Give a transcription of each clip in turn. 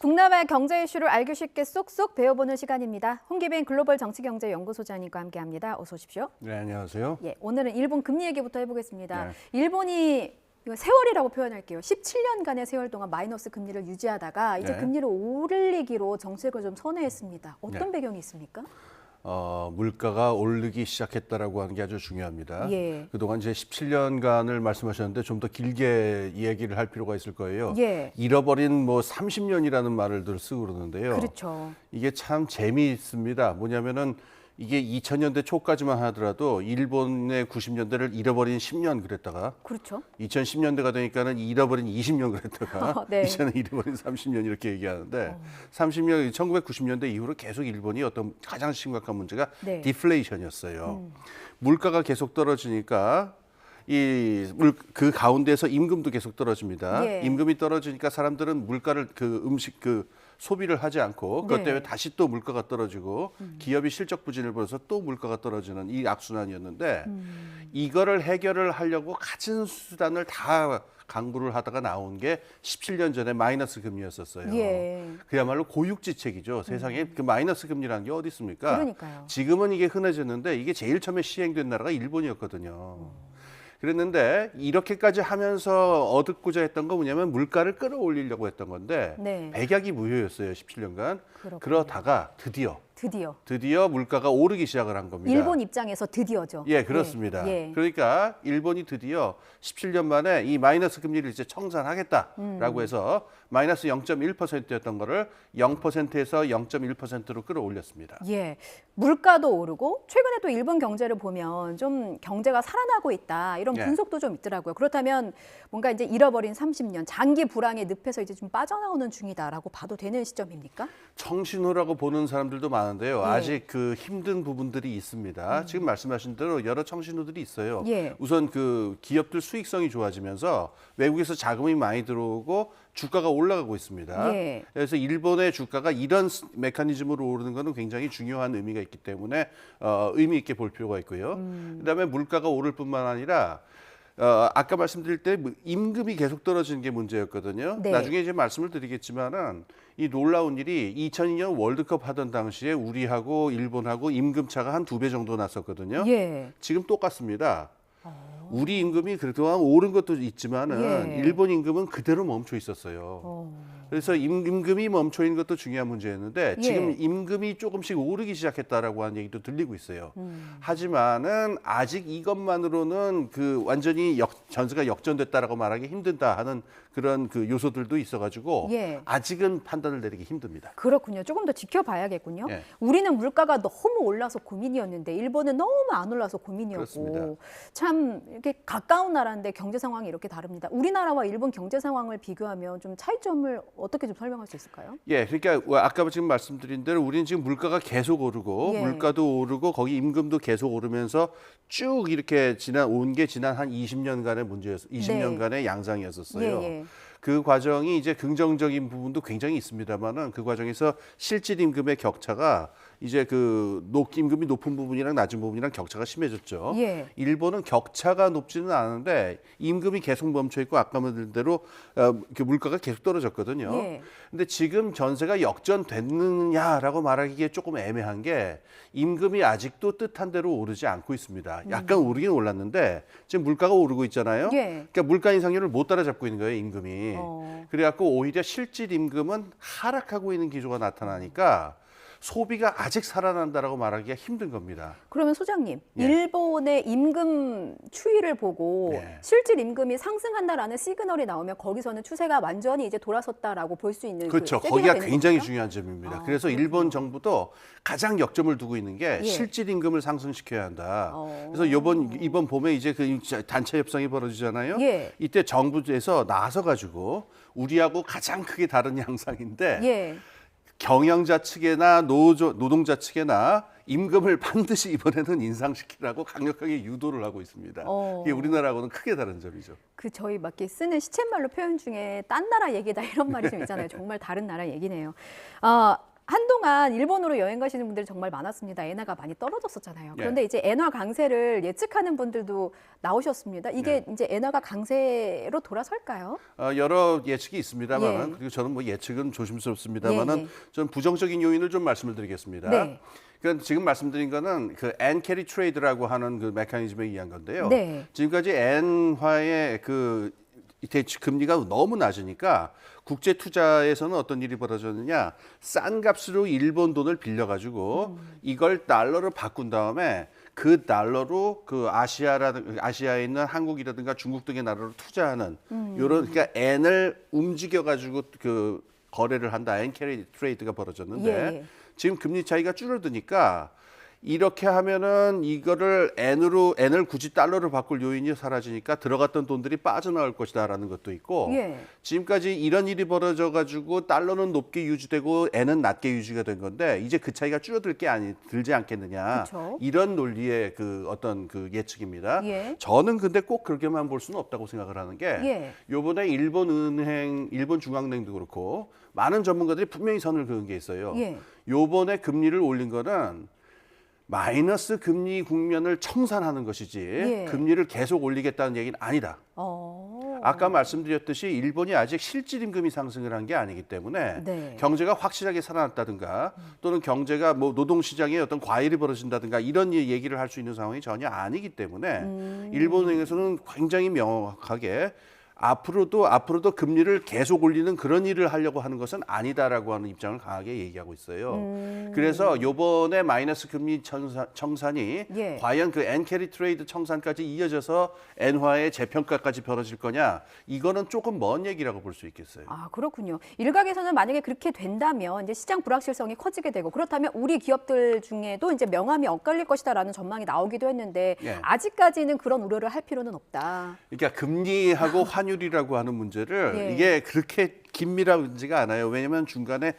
동남아 경제 이슈를 알기 쉽게 쏙쏙 배워보는 시간입니다. 홍기빈 글로벌 정치경제연구소장님과 함께합니다. 어서 오십시오. 네, 안녕하세요. 예, 오늘은 일본 금리 얘기부터 해보겠습니다. 네. 일본이 세월이라고 표현할게요. 17년간의 세월 동안 마이너스 금리를 유지하다가 이제 네. 금리를 올리기로 정책을 좀 선회했습니다. 어떤 네. 배경이 있습니까? 물가가 오르기 시작했다라고 하는 게 아주 중요합니다. 예. 그동안 이제 17년간을 말씀하셨는데 좀 더 길게 얘기를 할 필요가 있을 거예요. 예. 잃어버린 뭐 30년이라는 말을 늘 쓰고 그러는데요. 그렇죠. 이게 참 재미있습니다. 뭐냐면은 이게 2000년대 초까지만 하더라도 일본의 90년대를 잃어버린 10년 그랬다가 그렇죠. 2010년대가 되니까는 잃어버린 20년 그랬다가 네. 이제는 잃어버린 30년 이렇게 얘기하는데 30년 1990년대 이후로 계속 일본이 어떤 가장 심각한 문제가 네. 디플레이션이었어요. 물가가 계속 떨어지니까 그 가운데서 임금도 계속 떨어집니다. 예. 임금이 떨어지니까 사람들은 물가를 소비를 하지 않고 그것 네. 때문에 다시 또 물가가 떨어지고 기업이 실적 부진을 벌여서 또 물가가 떨어지는 이 악순환이었는데 이거를 해결을 하려고 갖은 수단을 다 강구를 하다가 나온 게 17년 전에 마이너스 금리였었어요. 예. 그야말로 고육지책이죠. 세상에 그 마이너스 금리라는 게 어디 있습니까? 그러니까요. 지금은 이게 흔해졌는데 이게 제일 처음에 시행된 나라가 일본이었거든요. 그랬는데 이렇게까지 하면서 얻고자 했던 건 뭐냐면 물가를 끌어올리려고 했던 건데 네. 백약이 무효였어요. 17년간. 그렇군요. 그러다가 드디어 물가가 오르기 시작을 한 겁니다. 일본 입장에서 드디어죠. 예, 그렇습니다. 예. 그러니까 일본이 드디어 17년 만에 이 마이너스 금리를 이제 청산하겠다라고 해서 마이너스 0.1%였던 거를 0%에서 0.1%로 끌어올렸습니다. 예, 물가도 오르고 최근에 또 일본 경제를 보면 좀 경제가 살아나고 있다 이런 예. 분석도 좀 있더라고요. 그렇다면 뭔가 이제 잃어버린 30년 장기 불황의 늪에서 이제 좀 빠져나오는 중이다라고 봐도 되는 시점입니까? 청신호라고 보는 사람들도 많은데요. 예. 아직 그 힘든 부분들이 있습니다. 지금 말씀하신 대로 여러 청신호들이 있어요. 예. 우선 그 기업들 수익성이 좋아지면서 외국에서 자금이 많이 들어오고 주가가 올라가고 있습니다. 예. 그래서 일본의 주가가 이런 메커니즘으로 오르는 것은 굉장히 중요한 의미가 있기 때문에 의미 있게 볼 필요가 있고요. 그다음에 물가가 오를 뿐만 아니라 아까 말씀드릴 때 임금이 계속 떨어지는 게 문제였거든요. 네. 나중에 이제 말씀을 드리겠지만은 이 놀라운 일이 2002년 월드컵 하던 당시에 우리하고 일본하고 임금 차가 한 2배 정도 났었거든요. 예. 지금 똑같습니다. 우리 임금이 그동안 오른 것도 있지만은 예. 일본 임금은 그대로 멈춰 있었어요. 그래서 임금이 멈춰 있는 것도 중요한 문제였는데 예. 지금 임금이 조금씩 오르기 시작했다라고 하는 얘기도 들리고 있어요. 하지만은 아직 이것만으로는 그 완전히 전세가 역전됐다라고 말하기 힘들다 하는 그런 그 요소들도 있어가지고 예. 아직은 판단을 내리기 힘듭니다. 그렇군요. 조금 더 지켜봐야겠군요. 예. 우리는 물가가 너무 올라서 고민이었는데 일본은 너무 안 올라서 고민이었고 그렇습니다. 참 이렇게 가까운 나라인데 경제 상황이 이렇게 다릅니다. 우리나라와 일본 경제 상황을 비교하면 좀 차이점을 어떻게 좀 설명할 수 있을까요? 예, 그러니까 아까 지금 말씀드린 대로 우리는 지금 물가가 계속 오르고 예. 물가도 오르고 거기 임금도 계속 오르면서 쭉 이렇게 지난 한 20년간의 문제였어요. 20년간의 양상이었었어요. 예, 예. 그 과정이 이제 긍정적인 부분도 굉장히 있습니다만은 그 과정에서 실질 임금의 격차가 이제 임금이 높은 부분이랑 낮은 부분이랑 격차가 심해졌죠. 예. 일본은 격차가 높지는 않은데 임금이 계속 멈춰 있고 아까 말한 대로 물가가 계속 떨어졌거든요. 예. 근데 지금 전세가 역전됐느냐라고 말하기에 조금 애매한 게 임금이 아직도 뜻한 대로 오르지 않고 있습니다. 약간 오르긴 올랐는데 지금 물가가 오르고 있잖아요. 예. 그러니까 물가 인상률을 못 따라잡고 있는 거예요, 임금이. 그래갖고 오히려 실질 임금은 하락하고 있는 기조가 나타나니까 소비가 아직 살아난다라고 말하기가 힘든 겁니다. 그러면 소장님, 예. 일본의 임금 추이를 보고 예. 실질 임금이 상승한다라는 시그널이 나오면 거기서는 추세가 완전히 이제 돌아섰다라고 볼 수 있는 그렇죠. 그 거기가 되는 굉장히 겁니까? 중요한 점입니다. 아, 그래서 일본 정부도 가장 역점을 두고 있는 게 예. 실질 임금을 상승시켜야 한다. 어. 그래서 이번 봄에 이제 그 단체 협상이 벌어지잖아요. 예. 이때 정부에서 나서 가지고 우리하고 가장 크게 다른 양상인데 예. 경영자 측이나 노동자 측이나 임금을 반드시 이번에는 인상시키라고 강력하게 유도를 하고 있습니다. 이게 우리나라하고는 크게 다른 점이죠. 그 저희 막 이렇게 쓰는 시쳇말로 표현 중에 딴 나라 얘기다 이런 말이 좀 있잖아요. 정말 다른 나라 얘기네요. 한동안 한동안 일본으로 여행 가시는 분들이 정말 많았습니다. 엔화가 많이 떨어졌었잖아요. 그런데 이제 엔화 강세를 예측하는 분들도 나오셨습니다. 이게 이제 엔화가 강세로 돌아설까요? 여러 예측이 있습니다만, 예. 그리고 저는 뭐 예측은 조심스럽습니다만은 예. 좀 부정적인 요인을 좀 말씀을 드리겠습니다. 네. 그러니까 지금 말씀드린 거는 그 엔 캐리 트레이드라고 하는 그 메커니즘에 의한 건데요. 네. 지금까지 엔화의 그 대치 금리가 너무 낮으니까 국제 투자에서는 어떤 일이 벌어졌느냐, 싼 값으로 일본 돈을 빌려가지고 이걸 달러로 바꾼 다음에 그 달러로 그 아시아에 있는 한국이라든가 중국 등의 나라로 투자하는 요런, 그러니까 엔을 움직여가지고 그 거래를 한다, 엔 캐리 트레이드가 벌어졌는데 예. 지금 금리 차이가 줄어드니까 이렇게 하면은 이거를 엔을 굳이 달러로 바꿀 요인이 사라지니까 들어갔던 돈들이 빠져나올 것이다라는 것도 있고, 예. 지금까지 이런 일이 벌어져 가지고 달러는 높게 유지되고 엔은 낮게 유지가 된 건데 이제 그 차이가 들지 않겠느냐. 그쵸. 이런 논리의 그 어떤 그 예측입니다. 예. 저는 근데 꼭 그렇게만 볼 수는 없다고 생각을 하는 게, 예. 요번에 일본 중앙은행도 그렇고 많은 전문가들이 분명히 선을 그은 게 있어요. 예. 요번에 금리를 올린 거는 마이너스 금리 국면을 청산하는 것이지 예. 금리를 계속 올리겠다는 얘기는 아니다. 아까 말씀드렸듯이 일본이 아직 실질 임금이 상승을 한 게 아니기 때문에 네. 경제가 확실하게 살아났다든가 또는 경제가 뭐 노동시장에 어떤 과열이 벌어진다든가 이런 얘기를 할 수 있는 상황이 전혀 아니기 때문에 일본은행에서는 굉장히 명확하게 앞으로도 금리를 계속 올리는 그런 일을 하려고 하는 것은 아니다라고 하는 입장을 강하게 얘기하고 있어요. 그래서 요번에 마이너스 금리 청산이 예. 과연 그 엔 캐리 트레이드 청산까지 이어져서 엔화의 재평가까지 벌어질 거냐, 이거는 조금 먼 얘기라고 볼 수 있겠어요. 아, 그렇군요. 일각에서는 만약에 그렇게 된다면 이제 시장 불확실성이 커지게 되고, 그렇다면 우리 기업들 중에도 이제 명암이 엇갈릴 것이다라는 전망이 나오기도 했는데 예. 아직까지는 그런 우려를 할 필요는 없다. 그러니까 금리하고 환율이라고 하는 문제를 예. 이게 그렇게 긴밀하지가 않아요. 왜냐하면 중간에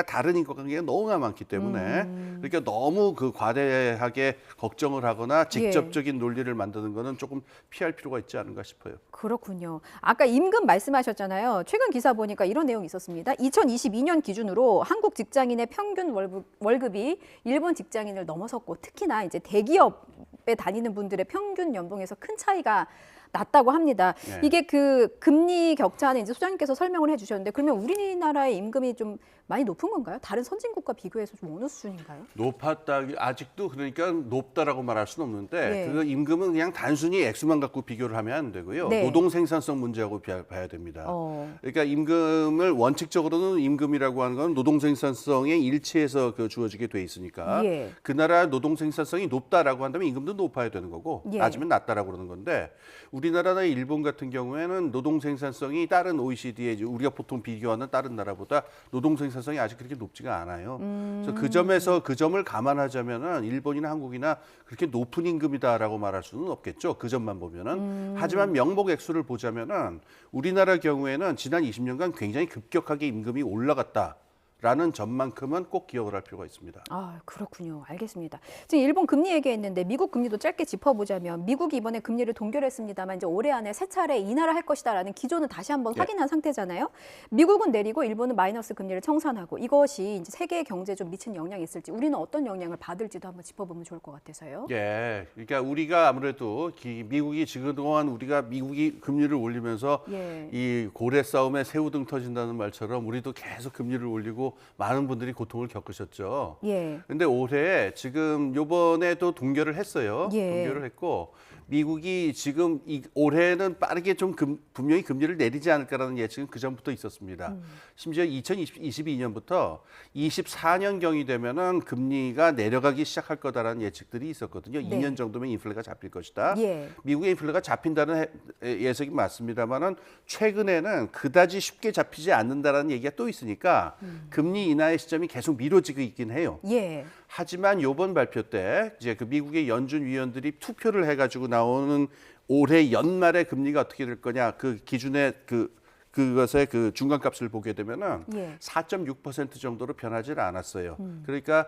다른 인과관계가 너무나 많기 때문에 그러니까 너무 그 과대하게 걱정을 하거나 직접적인 논리를 만드는 거는 조금 피할 필요가 있지 않은가 싶어요. 그렇군요. 아까 임금 말씀하셨잖아요. 최근 기사 보니까 이런 내용이 있었습니다. 2022년 기준으로 한국 직장인의 평균 월급이 일본 직장인을 넘어섰고, 특히나 이제 대기업에 다니는 분들의 평균 연봉에서 큰 차이가 났다고 합니다. 네. 이게 그 금리 격차는 이제 소장님께서 설명을 해주셨는데, 그러면 우리나라의 임금이 좀 많이 높은 건가요? 다른 선진국과 비교해서 좀 어느 수준인가요? 아직도 그러니까 높다라고 말할 수는 없는데 네. 그 임금은 그냥 단순히 액수만 갖고 비교를 하면 안 되고요. 네. 노동 생산성 문제하고 봐야 됩니다. 어. 그러니까 임금을 원칙적으로는 임금이라고 하는 건 노동 생산성에 일치해서 그 주어지게 돼 있으니까 예. 그 나라 노동 생산성이 높다라고 한다면 임금도 높아야 되는 거고 예. 낮으면 낮다라고 그러는 건데, 우리나라나 일본 같은 경우에는 노동 생산성이 다른 OECD에 우리가 보통 비교하는 다른 나라보다 노동 생산성이 아직 그렇게 높지가 않아요. 그래서 그 점을 감안하자면은 일본이나 한국이나 그렇게 높은 임금이다라고 말할 수는 없겠죠. 그 점만 보면은. 하지만 명목 액수를 보자면은 우리나라 경우에는 지난 20년간 굉장히 급격하게 임금이 올라갔다라는 점만큼은 꼭 기억을 할 필요가 있습니다. 아, 그렇군요. 알겠습니다. 지금 일본 금리 얘기했는데 미국 금리도 짧게 짚어보자면, 미국이 이번에 금리를 동결했습니다만 이제 올해 안에 세 차례 인하를 할 것이다라는 기조는 다시 한번 예. 확인한 상태잖아요. 미국은 내리고 일본은 마이너스 금리를 청산하고, 이것이 이제 세계 경제에 좀 미친 영향이 있을지, 우리는 어떤 영향을 받을지도 한번 짚어보면 좋을 것 같아서요. 예, 그러니까 우리가 아무래도 미국이 금리를 올리면서 예. 이 고래 싸움에 새우등 터진다는 말처럼 우리도 계속 금리를 올리고 많은 분들이 고통을 겪으셨죠. 예. 근데 올해 지금 요번에도 동결을 했어요. 예. 동결을 했고 미국이 지금 올해는 빠르게 좀 분명히 금리를 내리지 않을까라는 예측은 그 전부터 있었습니다. 심지어 2022년부터 24년경이 되면은 금리가 내려가기 시작할 거다라는 예측들이 있었거든요. 네. 2년 정도면 인플레가 잡힐 것이다. 예. 미국의 인플레가 잡힌다는 예측이 맞습니다만은 최근에는 그다지 쉽게 잡히지 않는다라는 얘기가 또 있으니까 금리 인하의 시점이 계속 미뤄지고 있긴 해요. 예. 하지만 요번 발표 때 이제 그 미국의 연준 위원들이 투표를 해가지고 나오는 올해 연말에 금리가 어떻게 될 거냐, 그 기준의 그 그것의 그 중간값을 보게 되면은 예. 4.6% 정도로 변하지 않았어요. 그러니까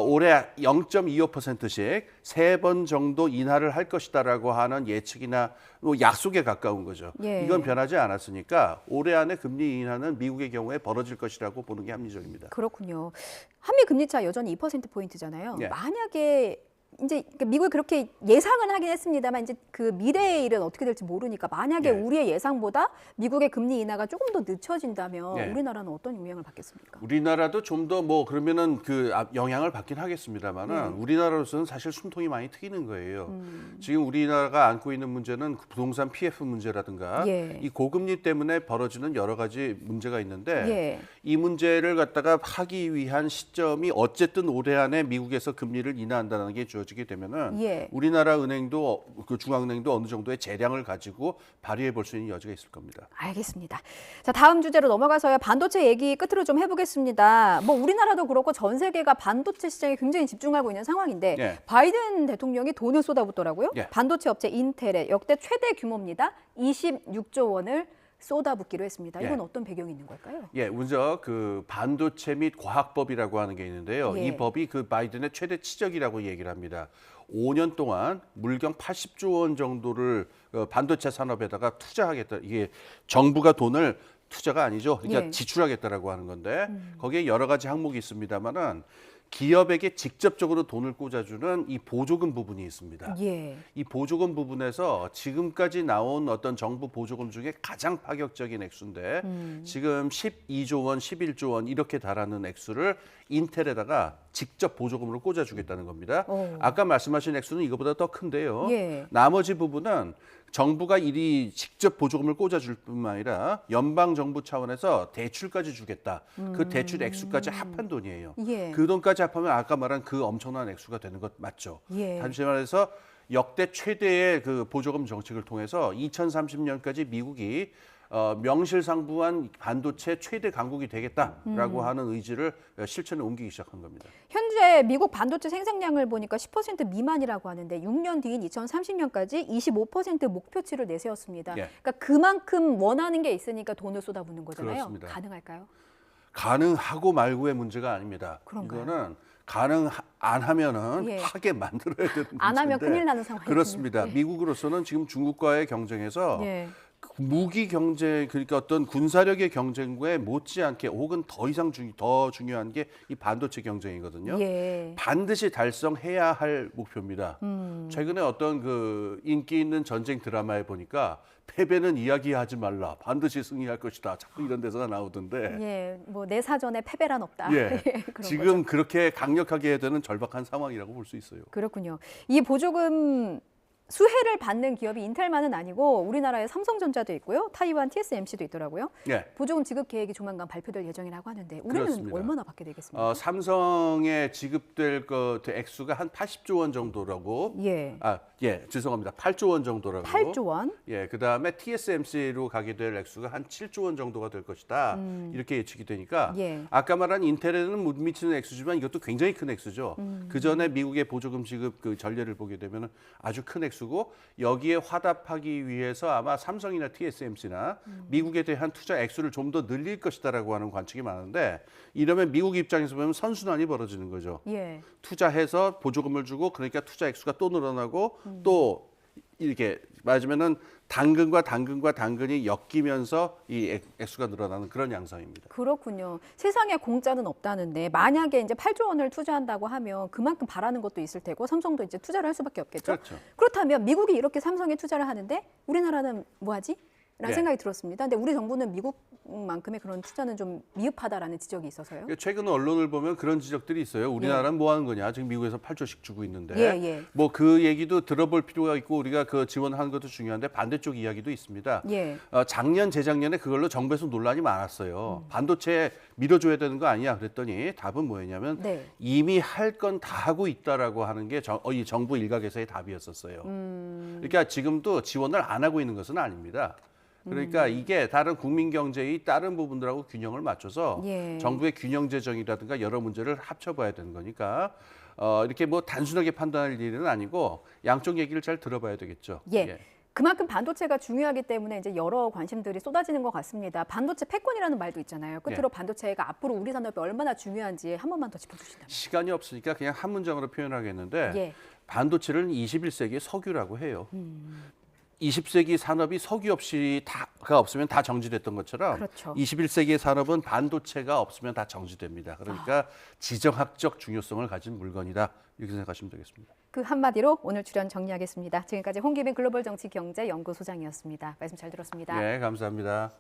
올해 0.25%씩 3번 정도 인하를 할 것이다라고 하는 예측이나 뭐 약속에 가까운 거죠. 예. 이건 변하지 않았으니까 올해 안에 금리 인하는 미국의 경우에 벌어질 것이라고 보는 게 합리적입니다. 그렇군요. 한미 금리 차 여전히 2%포인트잖아요. 예. 만약에 이제 미국이 그렇게 예상은 하긴 했습니다만 이제 그 미래의 일은 어떻게 될지 모르니까 만약에 예. 우리의 예상보다 미국의 금리 인하가 조금 더 늦춰진다면 예. 우리나라는 어떤 영향을 받겠습니까? 우리나라도 좀 더 뭐 그러면은 그 영향을 받긴 하겠습니다만은 우리나라로서는 사실 숨통이 많이 트이는 거예요. 지금 우리나라가 안고 있는 문제는 부동산 PF 문제라든가 예. 이 고금리 때문에 벌어지는 여러 가지 문제가 있는데 예. 이 문제를 갖다가 하기 위한 시점이 어쨌든 올해 안에 미국에서 금리를 인하한다는 게 주어지게 되면은 예. 우리나라 은행도 그 중앙은행도 어느 정도의 재량을 가지고 발휘해 볼 수 있는 여지가 있을 겁니다. 알겠습니다. 자, 다음 주제로 넘어가서요. 반도체 얘기 끝으로 좀 해보겠습니다. 뭐 우리나라도 그렇고 전 세계가 반도체 시장에 굉장히 집중하고 있는 상황인데 예. 바이든 대통령이 돈을 쏟아붓더라고요. 예. 반도체 업체 인텔에 역대 최대 규모입니다. 26조 원을 쏟아붓기로 했습니다. 이건 예. 어떤 배경이 있는 걸까요? 예, 먼저 그 반도체 및 과학법이라고 하는 게 있는데요. 예. 이 법이 그 바이든의 최대 치적이라고 얘기를 합니다. 5년 동안 물경 80조 원 정도를 반도체 산업에다가 투자하겠다. 이게 정부가 돈을 투자가 아니죠. 그러니까 예. 지출하겠다라고 하는 건데 거기에 여러 가지 항목이 있습니다만은 기업에게 직접적으로 돈을 꽂아주는 이 보조금 부분이 있습니다. 예. 이 보조금 부분에서 지금까지 나온 어떤 정부 보조금 중에 가장 파격적인 액수인데 지금 12조 원, 11조 원 이렇게 달하는 액수를 인텔에다가 직접 보조금으로 꽂아주겠다는 겁니다. 오. 아까 말씀하신 액수는 이거보다 더 큰데요. 예. 나머지 부분은 정부가 이리 직접 보조금을 꽂아줄 뿐만 아니라 연방 정부 차원에서 대출까지 주겠다. 그 대출 액수까지 합한 돈이에요. 예. 그 돈까지 합하면 아까 말한 그 엄청난 액수가 되는 것 맞죠? 예. 다시 말해서 역대 최대의 그 보조금 정책을 통해서 2030년까지 미국이 명실상부한 반도체 최대 강국이 되겠다라고 하는 의지를 실천에 옮기기 시작한 겁니다. 현재 미국 반도체 생산량을 보니까 10% 미만이라고 하는데 6년 뒤인 2030년까지 25% 목표치를 내세웠습니다. 예. 그러니까 그만큼 원하는 게 있으니까 돈을 쏟아붓는 거잖아요. 그렇습니다. 가능할까요? 가능하고 말고의 문제가 아닙니다. 그런가요? 이거는 가능 안 하면은 예. 하게 만들어야 되는 문제인데 안 하면 큰일 나는 상황이군요. 그렇습니다. 미국으로서는 지금 중국과의 경쟁에서 예. 무기 경쟁 그러니까 어떤 군사력의 경쟁에 못지않게 혹은 더 이상 더 중요한 게 이 반도체 경쟁이거든요. 예. 반드시 달성해야 할 목표입니다. 최근에 어떤 그 인기 있는 전쟁 드라마에 보니까 패배는 이야기하지 말라. 반드시 승리할 것이다. 자꾸 이런 대사가 나오던데. 예. 뭐 내 사전에 패배란 없다. 예. 그런 지금 거죠. 그렇게 강력하게 해야 되는 절박한 상황이라고 볼 수 있어요. 그렇군요. 이 보조금 수혜를 받는 기업이 인텔만은 아니고 우리나라의 삼성전자도 있고요. 타이완 TSMC도 있더라고요. 예. 보조금 지급 계획이 조만간 발표될 예정이라고 하는데 우리는 그렇습니다. 얼마나 받게 되겠습니까? 삼성에 지급될 그 액수가 한 80조 원 정도라고. 예. 죄송합니다. 8조 원 정도라고. 8조 원? 예, 그다음에 TSMC로 가게 될 액수가 한 7조 원 정도가 될 것이다. 이렇게 예측이 되니까 예. 아까 말한 인텔에는 못 미치는 액수지만 이것도 굉장히 큰 액수죠. 그 전에 미국의 보조금 지급 그 전례를 보게 되면 아주 큰 액수고 여기에 화답하기 위해서 아마 삼성이나 TSMC나 미국에 대한 투자 액수를 좀 더 늘릴 것이다라고 하는 관측이 많은데 이러면 미국 입장에서 보면 선순환이 벌어지는 거죠. 예. 투자해서 보조금을 주고 그러니까 투자 액수가 또 늘어나고 또 이렇게 맞으면은 당근과 당근이 엮이면서 이 액수가 늘어나는 그런 양상입니다. 그렇군요. 세상에 공짜는 없다는데 만약에 이제 8조 원을 투자한다고 하면 그만큼 바라는 것도 있을 테고 삼성도 이제 투자를 할 수밖에 없겠죠. 그렇죠. 그렇다면 미국이 이렇게 삼성에 투자를 하는데 우리나라는 뭐 하지? 라는 예. 생각이 들었습니다. 근데 우리 정부는 미국만큼의 그런 투자는 좀 미흡하다라는 지적이 있어서요. 최근 언론을 보면 그런 지적들이 있어요. 우리나라는 뭐 하는 거냐? 지금 미국에서 8조씩 주고 있는데 예. 뭐 그 얘기도 들어볼 필요가 있고 우리가 그 지원하는 것도 중요한데 반대쪽 이야기도 있습니다. 예. 작년 재작년에 그걸로 정부에서 논란이 많았어요. 반도체 밀어줘야 되는 거 아니야? 그랬더니 답은 뭐였냐면 네. 이미 할 건 다 하고 있다라고 하는 게 이 정부 일각에서의 답이었었어요. 그러니까 지금도 지원을 안 하고 있는 것은 아닙니다. 그러니까 이게 다른 국민 경제의 다른 부분들하고 균형을 맞춰서 예. 정부의 균형 재정이라든가 여러 문제를 합쳐봐야 되는 거니까 이렇게 뭐 단순하게 판단할 일은 아니고 양쪽 얘기를 잘 들어봐야 되겠죠. 예. 그만큼 반도체가 중요하기 때문에 이제 여러 관심들이 쏟아지는 것 같습니다. 반도체 패권이라는 말도 있잖아요. 끝으로 반도체가 앞으로 우리 산업에 얼마나 중요한지 한 번만 더 짚어주신다면. 시간이 없으니까 그냥 한 문장으로 표현하겠는데 예. 반도체를 21세기의 석유라고 해요. 20세기 산업이 석유 없이 다가 없으면 다 정지됐던 것처럼 그렇죠. 21세기의 산업은 반도체가 없으면 다 정지됩니다. 그러니까 지정학적 중요성을 가진 물건이다. 이렇게 생각하시면 되겠습니다. 그 한마디로 오늘 출연 정리하겠습니다. 지금까지 홍기빈 글로벌 정치 경제 연구소장이었습니다. 말씀 잘 들었습니다. 네, 감사합니다.